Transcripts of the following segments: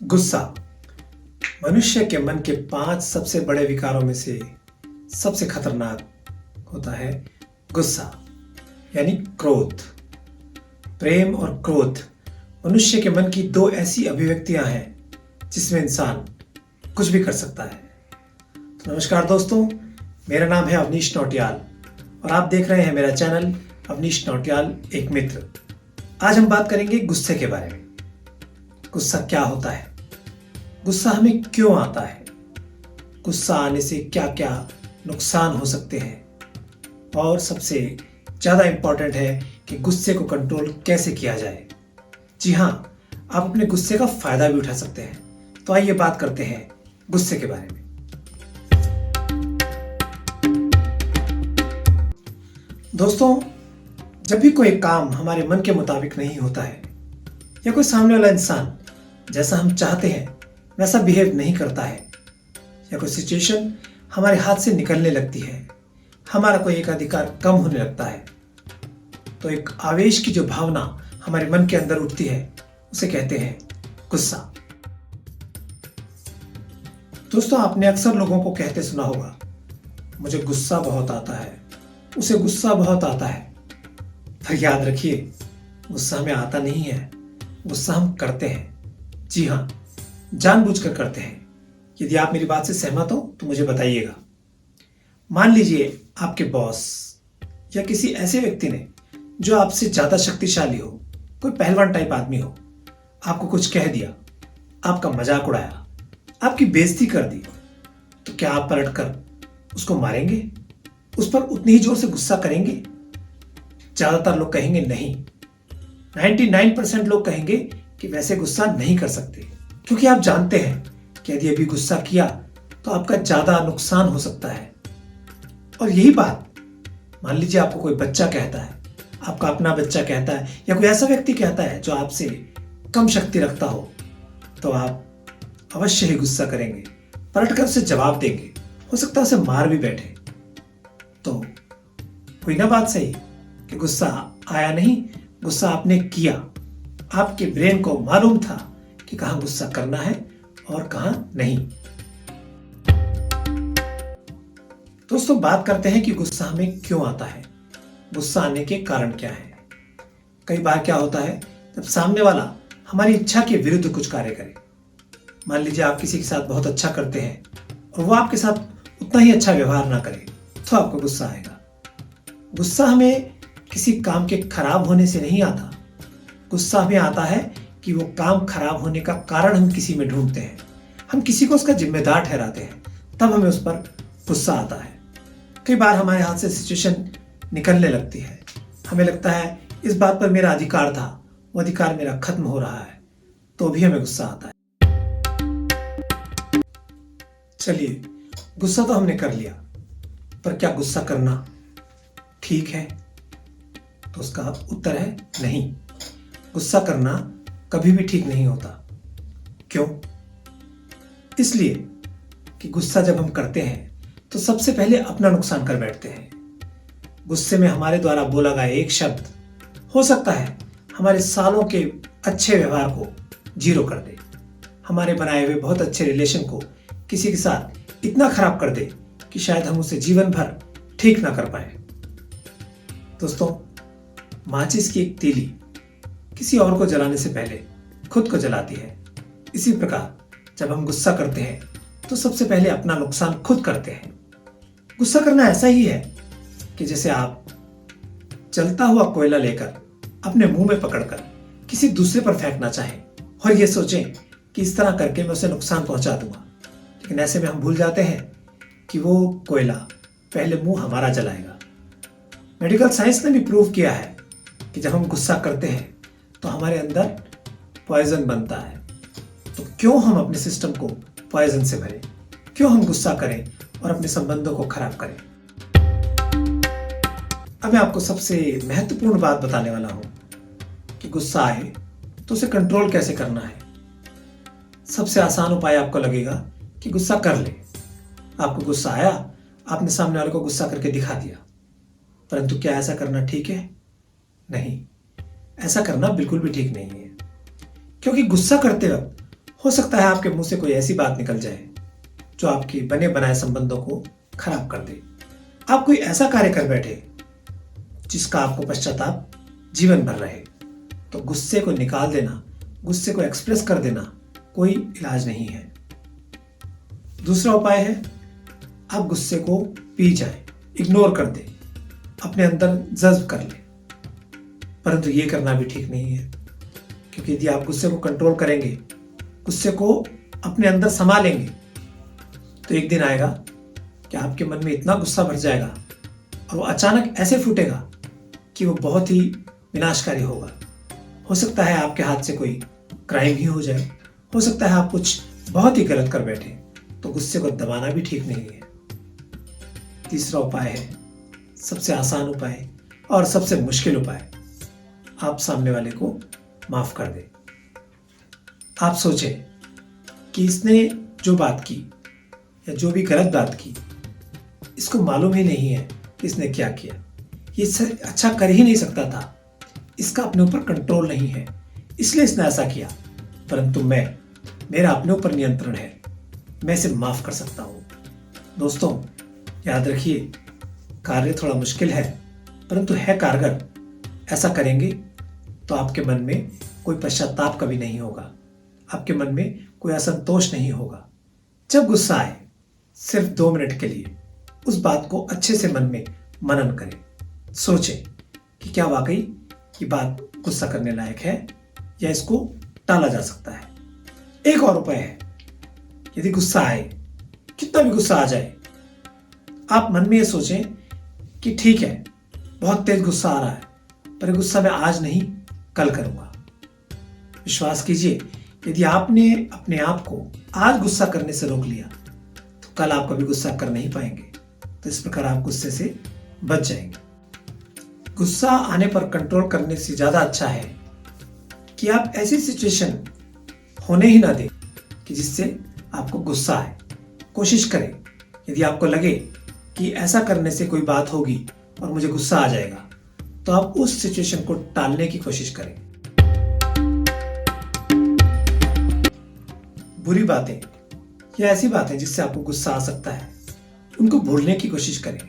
गुस्सा मनुष्य के मन के 5 सबसे बड़े विकारों में से सबसे खतरनाक होता है गुस्सा यानी क्रोध। प्रेम और क्रोध मनुष्य के मन की 2 ऐसी अभिव्यक्तियां हैं जिसमें इंसान कुछ भी कर सकता है। तो नमस्कार दोस्तों, मेरा नाम है अवनीश नौटियाल और आप देख रहे हैं मेरा चैनल अवनीश नौटियाल एक मित्र। आज हम बात करेंगे गुस्से के बारे में। गुस्सा क्या होता है, गुस्सा हमें क्यों आता है, गुस्सा आने से क्या क्या नुकसान हो सकते हैं और सबसे ज़्यादा इम्पॉर्टेंट है कि गुस्से को कंट्रोल कैसे किया जाए। जी हाँ, आप अपने गुस्से का फायदा भी उठा सकते हैं। तो आइए बात करते हैं गुस्से के बारे में। दोस्तों, जब भी कोई काम हमारे मन के मुताबिक नहीं होता है या कोई सामने वाला इंसान जैसा हम चाहते हैं वैसा बिहेव नहीं करता है या कोई सिचुएशन हमारे हाथ से निकलने लगती है, हमारा कोई एक अधिकार कम होने लगता है, तो एक आवेश की जो भावना हमारे मन के अंदर उठती है उसे कहते हैं गुस्सा। दोस्तों, आपने अक्सर लोगों को कहते सुना होगा, मुझे गुस्सा बहुत आता है, उसे गुस्सा बहुत आता है। पर याद रखिए, गुस्सा हमें आता नहीं है, गुस्सा हम करते हैं। जी हाँ, जानबूझकर करते हैं। यदि आप मेरी बात से सहमत हो तो मुझे बताइएगा। मान लीजिए आपके बॉस या किसी ऐसे व्यक्ति ने जो आपसे ज्यादा शक्तिशाली हो, कोई पहलवान टाइप आदमी हो, आपको कुछ कह दिया, आपका मजाक उड़ाया, आपकी बेइज्जती कर दी, तो क्या आप पलटकर उसको मारेंगे, उस पर उतनी ही जोर से गुस्सा करेंगे? ज्यादातर लोग कहेंगे नहीं। 99% लोग कहेंगे कि वैसे गुस्सा नहीं कर सकते, क्योंकि आप जानते हैं कि यदि अभी गुस्सा किया तो आपका ज्यादा नुकसान हो सकता है। और यही बात मान लीजिए आपको कोई बच्चा कहता है, आपका अपना बच्चा कहता है या कोई ऐसा व्यक्ति कहता है जो आपसे कम शक्ति रखता हो, तो आप अवश्य ही गुस्सा करेंगे, पलटकर उसे जवाब देंगे, हो सकता है उसे मार भी बैठे। तो कोई ना बात सही कि गुस्सा आया नहीं, गुस्सा आपने किया। आपके ब्रेन को मालूम था कि कहां गुस्सा करना है और कहां नहीं। दोस्तों, बात करते हैं कि गुस्सा हमें क्यों आता है, गुस्सा आने के कारण क्या है। कई बार क्या होता है, जब सामने वाला हमारी इच्छा के विरुद्ध कुछ कार्य करे। मान लीजिए आप किसी के साथ बहुत अच्छा करते हैं और वो आपके साथ उतना ही अच्छा व्यवहार ना करे, तो आपको गुस्सा आएगा। गुस्सा हमें किसी काम के खराब होने से नहीं आता, गुस्सा हमें आता है कि वो काम खराब होने का कारण हम किसी में ढूंढते हैं, हम किसी को उसका जिम्मेदार ठहराते हैं, तब हमें उस पर गुस्सा आता है। कई बार हमारे हाथ से सिचुएशन निकलने लगती है, हमें लगता है इस बात पर मेरा अधिकार था, वो अधिकार मेरा खत्म हो रहा है, तो भी हमें गुस्सा आता है। चलिए, गुस्सा तो हमने कर लिया, पर क्या गुस्सा करना ठीक है? तो उसका उत्तर है नहीं। गुस्सा करना कभी भी ठीक नहीं होता। क्यों? इसलिए कि गुस्सा जब हम करते हैं तो सबसे पहले अपना नुकसान कर बैठते हैं। गुस्से में हमारे द्वारा बोला गया एक शब्द हो सकता है हमारे सालों के अच्छे व्यवहार को जीरो कर दे, हमारे बनाए हुए बहुत अच्छे रिलेशन को किसी के साथ इतना खराब कर दे कि शायद हम उसे जीवन भर ठीक ना कर पाए। दोस्तों, माचिस की एक तीली किसी और को जलाने से पहले खुद को जलाती है। इसी प्रकार जब हम गुस्सा करते हैं तो सबसे पहले अपना नुकसान खुद करते हैं। गुस्सा करना ऐसा ही है कि जैसे आप जलता हुआ कोयला लेकर अपने मुंह में पकड़कर किसी दूसरे पर फेंकना चाहें और ये सोचें कि इस तरह करके मैं उसे नुकसान पहुंचा दूंगा, लेकिन ऐसे में हम भूल जाते हैं कि वो कोयला पहले मुंह हमारा जलाएगा। मेडिकल साइंस ने भी प्रूव किया है कि जब हम गुस्सा करते हैं तो हमारे अंदर पॉइजन बनता है। तो क्यों हम अपने सिस्टम को पॉइजन से भरें, क्यों हम गुस्सा करें और अपने संबंधों को खराब करें? अब मैं आपको सबसे महत्वपूर्ण बात बताने वाला हूं कि गुस्सा आए तो उसे कंट्रोल कैसे करना है। सबसे आसान उपाय आपको लगेगा कि गुस्सा कर ले। आपको गुस्सा आया, आपने सामने वाले को गुस्सा करके दिखा दिया, परंतु क्या ऐसा करना ठीक है? नहीं, ऐसा करना बिल्कुल भी ठीक नहीं है, क्योंकि गुस्सा करते वक्त हो सकता है आपके मुंह से कोई ऐसी बात निकल जाए जो आपके बने बनाए संबंधों को खराब कर दे। आप कोई ऐसा कार्य कर बैठे जिसका आपको पश्चाताप जीवन भर रहे। तो गुस्से को निकाल देना, गुस्से को एक्सप्रेस कर देना कोई इलाज नहीं है। दूसरा उपाय है, आप गुस्से को पी जाए, इग्नोर कर दे, अपने अंदर जज्ब कर ले। परंतु ये करना भी ठीक नहीं है, क्योंकि यदि आप गुस्से को कंट्रोल करेंगे, गुस्से को अपने अंदर संभालेंगे, तो एक दिन आएगा कि आपके मन में इतना गुस्सा भर जाएगा और वो अचानक ऐसे फूटेगा कि वो बहुत ही विनाशकारी होगा। हो सकता है आपके हाथ से कोई क्राइम ही हो जाए, हो सकता है आप कुछ बहुत ही गलत कर बैठे। तो गुस्से को दबाना भी ठीक नहीं है। तीसरा उपाय है, सबसे आसान उपाय और सबसे मुश्किल उपाय, आप सामने वाले को माफ कर दें। आप सोचें कि इसने जो बात की या जो भी गलत बात की, इसको मालूम ही नहीं है कि इसने क्या किया, ये अच्छा कर ही नहीं सकता था, इसका अपने ऊपर कंट्रोल नहीं है, इसलिए इसने ऐसा किया। परंतु मेरा अपने ऊपर नियंत्रण है, मैं इसे माफ कर सकता हूं। दोस्तों, याद रखिए, कार्य थोड़ा मुश्किल है परंतु है कारगर। ऐसा करेंगे तो आपके मन में कोई पश्चाताप कभी नहीं होगा, आपके मन में कोई असंतोष नहीं होगा। जब गुस्सा आए, सिर्फ 2 मिनट के लिए उस बात को अच्छे से मन में मनन करें। सोचें कि क्या वाकई ये बात गुस्सा करने लायक है या इसको टाला जा सकता है। एक और उपाय है, यदि गुस्सा आए, कितना भी गुस्सा आ जाए, आप मन में ये सोचें कि ठीक है, बहुत तेज गुस्सा आ रहा है, पर गुस्सा मैं आज नहीं कल करूंगा। विश्वास कीजिए, यदि आपने अपने आप को आज गुस्सा करने से रोक लिया तो कल आप कभी गुस्सा कर नहीं पाएंगे। तो इस प्रकार आप गुस्से से बच जाएंगे। गुस्सा आने पर कंट्रोल करने से ज्यादा अच्छा है कि आप ऐसी सिचुएशन होने ही ना दें कि जिससे आपको गुस्सा आए। कोशिश करें, यदि आपको लगे कि ऐसा करने से कोई बात होगी और मुझे गुस्सा आ जाएगा, तो आप उस सिचुएशन को टालने की कोशिश करें। बुरी बातें या ऐसी बातें जिससे आपको गुस्सा आ सकता है, उनको भूलने की कोशिश करें।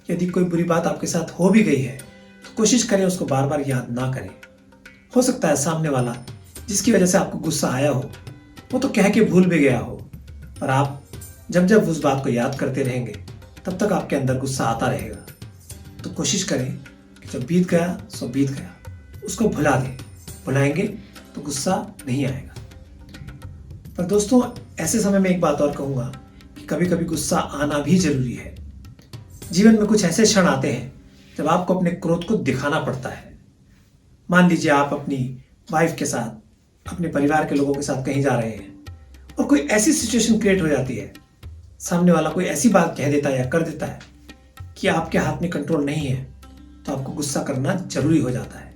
यदि कोई बुरी बात आपके साथ हो भी गई है तो कोशिश करें उसको बार बार याद ना करें। हो सकता है सामने वाला जिसकी वजह से आपको गुस्सा आया हो, वो तो कह के भूल भी गया हो, पर आप जब जब उस बात को याद करते रहेंगे तब तक आपके अंदर गुस्सा आता रहेगा। तो कोशिश करें कि जो बीत गया सो बीत गया, उसको भुला दें। भुलाएंगे तो गुस्सा नहीं आएगा। पर दोस्तों, ऐसे समय में एक बात और कहूंगा कि कभी कभी गुस्सा आना भी जरूरी है। जीवन में कुछ ऐसे क्षण आते हैं जब आपको अपने क्रोध को दिखाना पड़ता है। मान लीजिए आप अपनी वाइफ के साथ, अपने परिवार के लोगों के साथ कहीं जा रहे हैं और कोई ऐसी सिचुएशन क्रिएट हो जाती है, सामने वाला कोई ऐसी बात कह देता है या कर देता है कि आपके हाथ में कंट्रोल नहीं है, तो आपको गुस्सा करना जरूरी हो जाता है।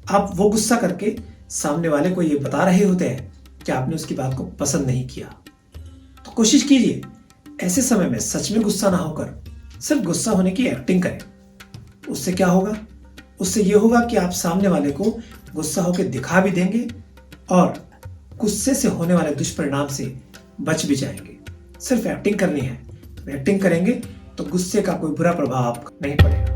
आप वो गुस्सा करके सामने वाले को ये बता रहे होते हैं कि आपने उसकी बात को पसंद नहीं किया। तो कोशिश कीजिए ऐसे समय में सच में गुस्सा ना होकर सिर्फ गुस्सा होने की एक्टिंग करें। उससे क्या होगा? उससे ये होगा कि आप सामने वाले को गुस्सा होकर दिखा भी देंगे और गुस्से से होने वाले दुष्परिणाम से बच भी जाएंगे। सिर्फ एक्टिंग करनी है, तो एक्टिंग करेंगे तो गुस्से का कोई बुरा प्रभाव आपको नहीं पड़ेगा।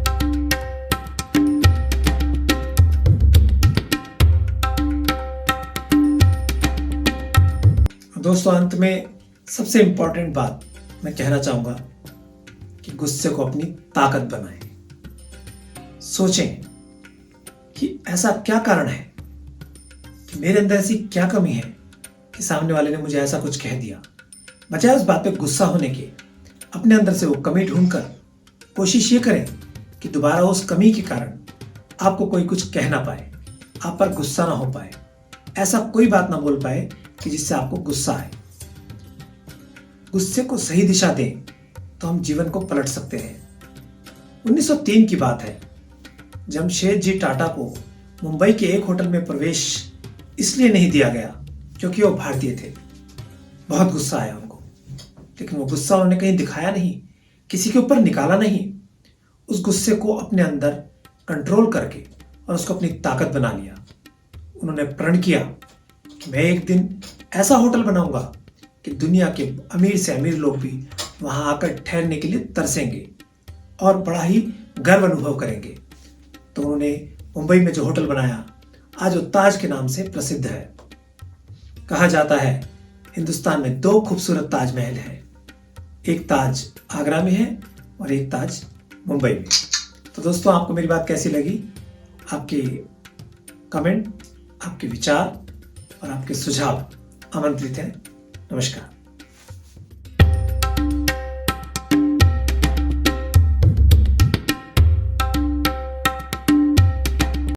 दोस्तों, अंत में सबसे इंपॉर्टेंट बात मैं कहना चाहूंगा कि गुस्से को अपनी ताकत बनाएं। सोचें कि ऐसा क्या कारण है, कि मेरे अंदर ऐसी क्या कमी है कि सामने वाले ने मुझे ऐसा कुछ कह दिया। बजाय उस बात पे गुस्सा होने के, अपने अंदर से वो कमी ढूंढकर कोशिश ये करें कि दोबारा उस कमी के कारण आपको कोई कुछ कह ना पाए, आप पर गुस्सा ना हो पाए, ऐसा कोई बात ना बोल पाए कि जिससे आपको गुस्सा आए। गुस्से को सही दिशा दें तो हम जीवन को पलट सकते हैं। 1903 की बात है, जमशेदजी टाटा को मुंबई के एक होटल में प्रवेश इसलिए नहीं दिया गया क्योंकि वो भारतीय थे। बहुत गुस्सा आया उनको, लेकिन वो गुस्सा उन्होंने कहीं दिखाया नहीं, किसी के ऊपर निकाला नहीं। उस गुस्से को अपने अंदर कंट्रोल करके और उसको अपनी ताकत बना लिया। उन्होंने प्रण किया कि मैं एक दिन ऐसा होटल बनाऊंगा कि दुनिया के अमीर से अमीर लोग भी वहां आकर ठहरने के लिए तरसेंगे और बड़ा ही गर्व अनुभव करेंगे। तो उन्होंने मुंबई में जो होटल बनाया आज वो ताज के नाम से प्रसिद्ध है। कहा जाता है हिंदुस्तान में 2 खूबसूरत ताजमहल है, एक ताज आगरा में है और एक ताज मुंबई में। तो दोस्तों, आपको मेरी बात कैसी लगी? आपके कमेंट, आपके विचार और आपके सुझाव आमंत्रित हैं। नमस्कार।